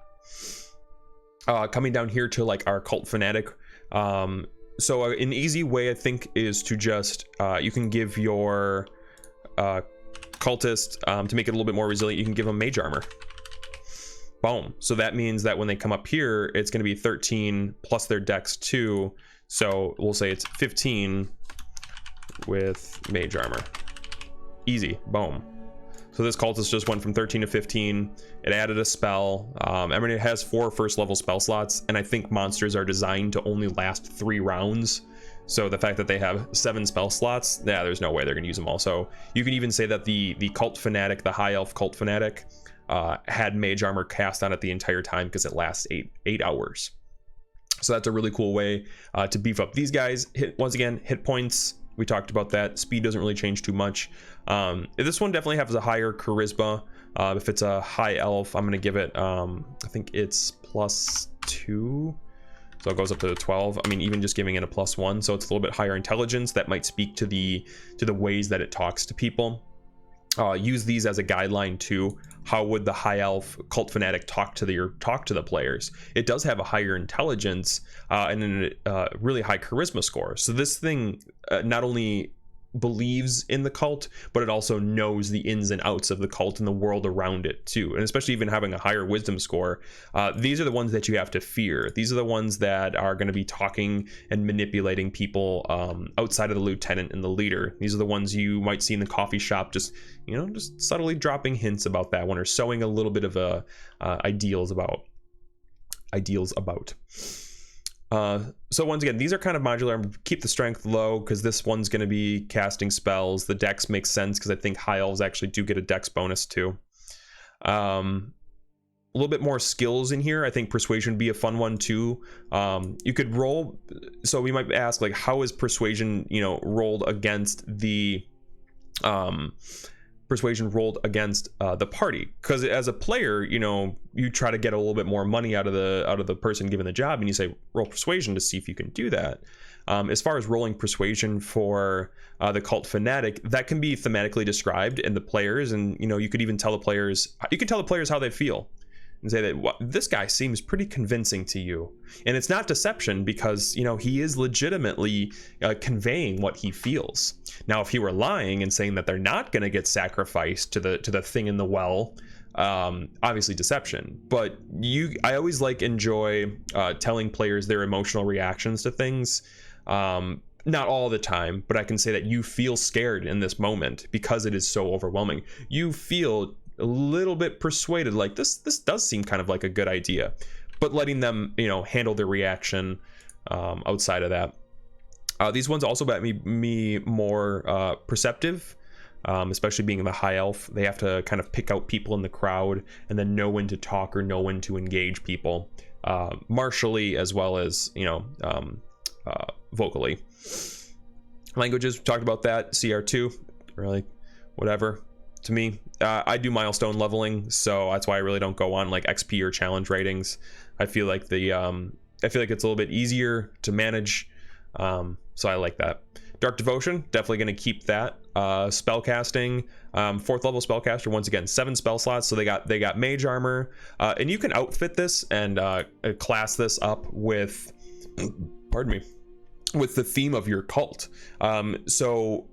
Coming down here to like our cult fanatic, so an easy way I think is to just you can give your cultist, to make it a little bit more resilient, you can give them mage armor. Boom. So that means that when they come up here, it's going to be 13 plus their dex 2. So we'll say it's 15 with mage armor. Easy. Boom. So this cultist just went from 13 to 15. It added a spell. I mean, it has 4 first level spell slots, and I think monsters are designed to only last 3 rounds. So the fact that they have 7 spell slots, yeah, there's no way they're going to use them all. So you can even say that the cult fanatic, the high elf cult fanatic, had mage armor cast on it the entire time because it lasts 8 hours. So that's a really cool way to beef up these guys. Once again, hit points, we talked about that. Speed doesn't really change too much. This one definitely has a higher charisma. If it's a high elf, I'm going to give it, I think it's +2. So it goes up to 12. I mean, even just giving it a +1, so it's a little bit higher intelligence. That might speak to the ways that it talks to people. Use these as a guideline too. How would the high elf cult fanatic talk to the players? It does have a higher intelligence and a really high charisma score. So this thing not only believes in the cult, but it also knows the ins and outs of the cult and the world around it too. And especially even having a higher wisdom score, these are the ones that you have to fear. These are the ones that are going to be talking and manipulating people outside of the lieutenant and the leader. These are the ones you might see in the coffee shop, just subtly dropping hints about that one, or sowing a little bit of ideals about. So once again, these are kind of modular. Keep the strength low because this one's going to be casting spells. The dex makes sense because I think high elves actually do get a dex bonus too. A little bit more skills in here. I think persuasion would be a fun one too. You could roll. So we might ask, like, how is persuasion, rolled against the the party? Because as a player, you try to get a little bit more money out of the person given the job, and you say roll persuasion to see if you can do that. As far as rolling persuasion for the cult fanatic, that can be thematically described in the players, and you could even tell the players how they feel and say that this guy seems pretty convincing to you. And it's not deception because he is legitimately conveying what he feels. Now if he were lying and saying that they're not going to get sacrificed to the thing in the well, obviously deception. But I always enjoy telling players their emotional reactions to things. Not all the time, but I can say that you feel scared in this moment because it is so overwhelming. You feel a little bit persuaded, like this does seem kind of like a good idea, but letting them handle their reaction outside of that. These ones also make me more perceptive, especially being the high elf. They have to kind of pick out people in the crowd and then know when to talk or know when to engage people, martially as well as vocally. Languages, we talked about that. CR2, really whatever to me. I do milestone leveling, so that's why I really don't go on like XP or challenge ratings. I feel like it's a little bit easier to manage, so I like that. Dark Devotion, definitely going to keep that. Spellcasting, 4th level spellcaster, once again 7 spell slots, so they got mage armor, and you can outfit this and class this up with pardon me, with the theme of your cult. So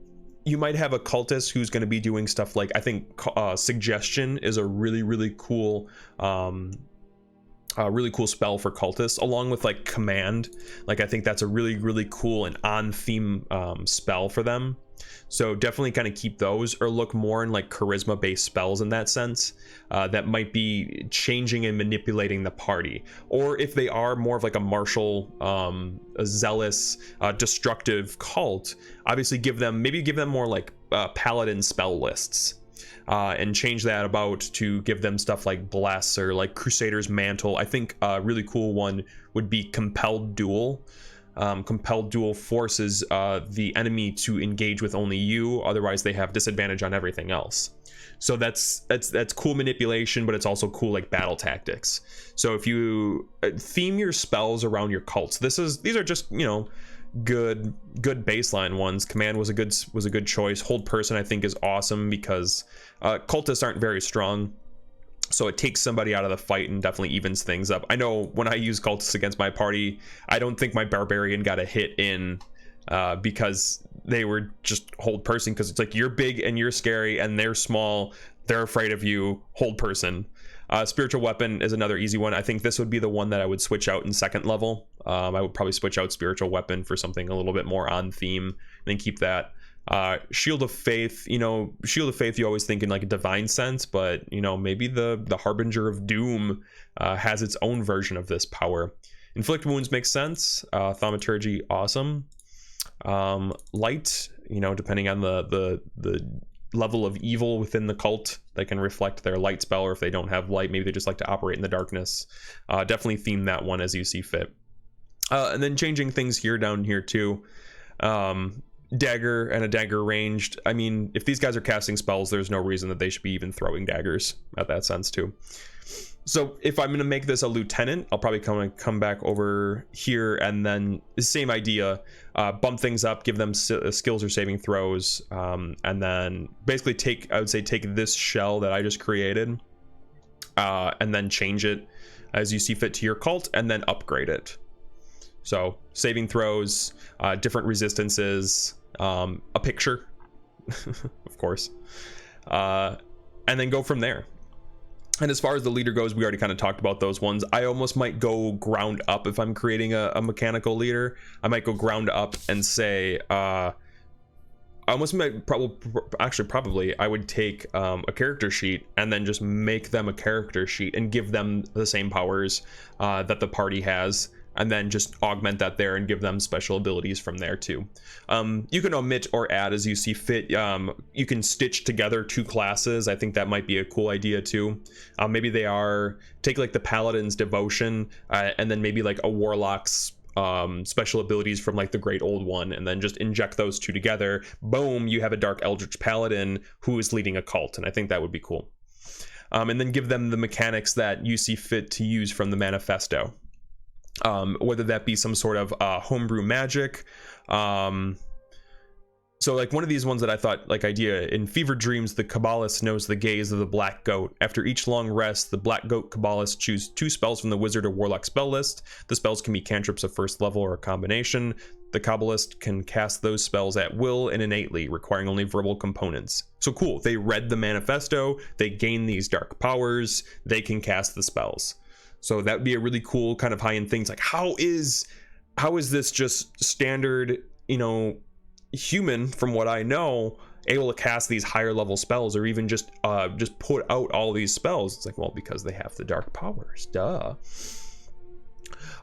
you might have a cultist who's going to be doing stuff like, I think suggestion is a really cool spell for cultists, along with like command. Like I think that's a really cool and on theme spell for them. So definitely kind of keep those, or look more in like charisma based spells in that sense, that might be changing and manipulating the party. Or if they are more of like a martial, a zealous, destructive cult, obviously give them more like paladin spell lists, and change that about to give them stuff like bless or like crusader's mantle. I think a really cool one would be compelled duel. compelled duel forces the enemy to engage with only you, otherwise they have disadvantage on everything else. So that's cool manipulation, but it's also cool like battle tactics. So if you theme your spells around your cults, these are just, you know, good baseline ones. Command was a good choice. Hold person I think is awesome because cultists aren't very strong, so it takes somebody out of the fight and definitely evens things up. I know when I use cultists against my party, I don't think my barbarian got a hit in because they were just hold person, because it's like you're big and you're scary and they're small, they're afraid of you, hold person. Spiritual weapon is another easy one. I think this would be the one that I would switch out in second level. I would probably switch out spiritual weapon for something a little bit more on theme and then keep that. Shield of faith, you know, shield of faith you always think in like a divine sense, but you know, maybe the harbinger of doom has its own version of this power. Inflict wounds makes sense. Thaumaturgy, awesome. Light, you know, depending on the level of evil within the cult, they can reflect their light spell, or if they don't have light, maybe they just like to operate in the darkness. Definitely theme that one as you see fit. And then changing things here down here too. Dagger and a dagger ranged. I mean, if these guys are casting spells, there's no reason that they should be even throwing daggers at that sense too. So if I'm going to make this a lieutenant, I'll probably come back over here, and then the same idea, bump things up, give them skills or saving throws, and then basically I would say take this shell that I just created and then change it as you see fit to your cult, and then upgrade it. So saving throws, different resistances, a picture, of course, and then go from there. And as far as the leader goes, we already kind of talked about those ones. I almost might go ground up if I'm creating a mechanical leader. I might go ground up and say, I almost might probably I would take a character sheet and then just make them a character sheet and give them the same powers that the party has, and then just augment that there and give them special abilities from there too. You can omit or add as you see fit. You can stitch together two classes. I think that might be a cool idea too. Maybe take like the paladin's devotion and then maybe like a warlock's special abilities from like the great old one, and then just inject those two together. Boom, you have a dark eldritch paladin who is leading a cult, and I think that would be cool. And then give them the mechanics that you see fit to use from the manifesto. Whether that be some sort of homebrew magic. So like one of these ones that I thought like idea, in fevered dreams, the Kabbalist knows the gaze of the black goat. After each long rest, the black goat Kabbalist choose 2 spells from the wizard or warlock spell list. The spells can be cantrips of first level or a combination. The Kabbalist can cast those spells at will and innately, requiring only verbal components. So cool, they read the manifesto, they gain these dark powers, they can cast the spells. So that would be a really cool kind of high-end things. Like how is this just standard, you know, human, from what I know, able to cast these higher level spells, or even just put out all these spells? It's like, well, because they have the dark powers, duh.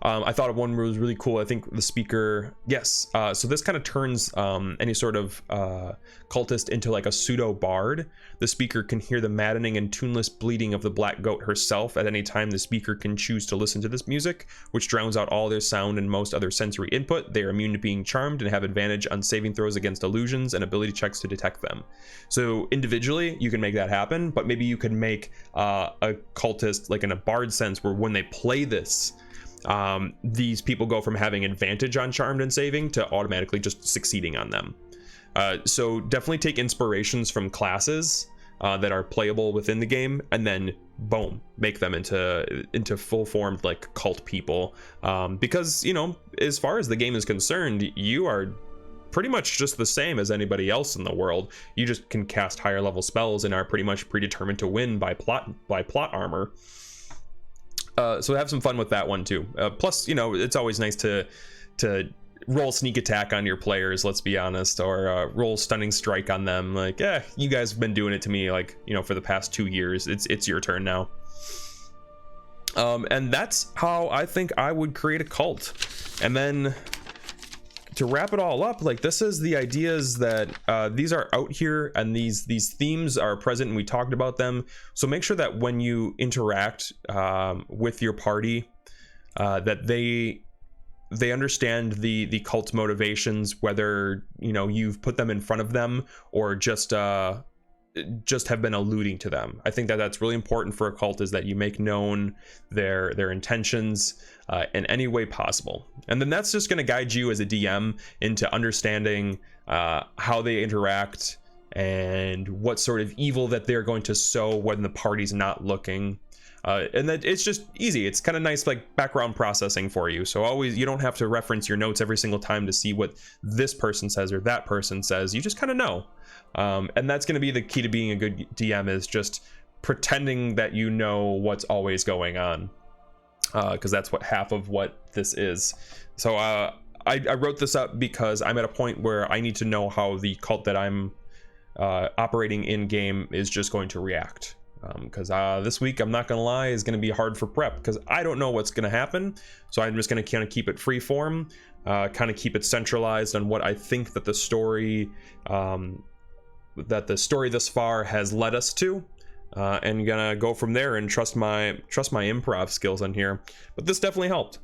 I thought of one was really cool. I think the speaker, yes. So this kind of turns any sort of cultist into like a pseudo bard. The speaker can hear the maddening and tuneless bleating of the black goat herself. At any time, the speaker can choose to listen to this music, which drowns out all their sound and most other sensory input. They are immune to being charmed and have advantage on saving throws against illusions and ability checks to detect them. So individually, you can make that happen, but maybe you could make a cultist like in a bard sense, where when they play this, these people go from having advantage on charmed and saving to automatically just succeeding on them. So definitely take inspirations from classes that are playable within the game, and then boom, make them into full formed like cult people, because, you know, as far as the game is concerned, you are pretty much just the same as anybody else in the world. You just can cast higher level spells and are pretty much predetermined to win by plot armor. So have some fun with that one too. Plus, you know, it's always nice to roll sneak attack on your players, let's be honest, or roll stunning strike on them. Like, you guys have been doing it to me, like, you know, for the past 2 years. It's your turn now. And that's how I think I would create a cult. And then to wrap it all up, like, this is the ideas that these are out here, and these themes are present, and we talked about them. So make sure that when you interact with your party, that they they understand the cult's motivations, whether you've put them in front of them or just have been alluding to them. I think that that's really important for a cult, is that you make known their intentions in any way possible, and then that's just going to guide you as a DM into understanding how they interact and what sort of evil that they're going to sow when the party's not looking. And that it's just easy. It's kind of nice, like background processing for you. So always, you don't have to reference your notes every single time to see what this person says or that person says. You just kind of know. And that's going to be the key to being a good DM, is just pretending that you know what's always going on. Because that's what half of what this is. So I wrote this up because I'm at a point where I need to know how the cult that I'm operating in game is just going to react. Because this week, I'm not gonna lie, is gonna be hard for prep, because I don't know what's gonna happen. So I'm just gonna kind of keep it free form, kind of keep it centralized on what I think that the story thus far has led us to, and gonna go from there and trust my improv skills on here. But this definitely helped.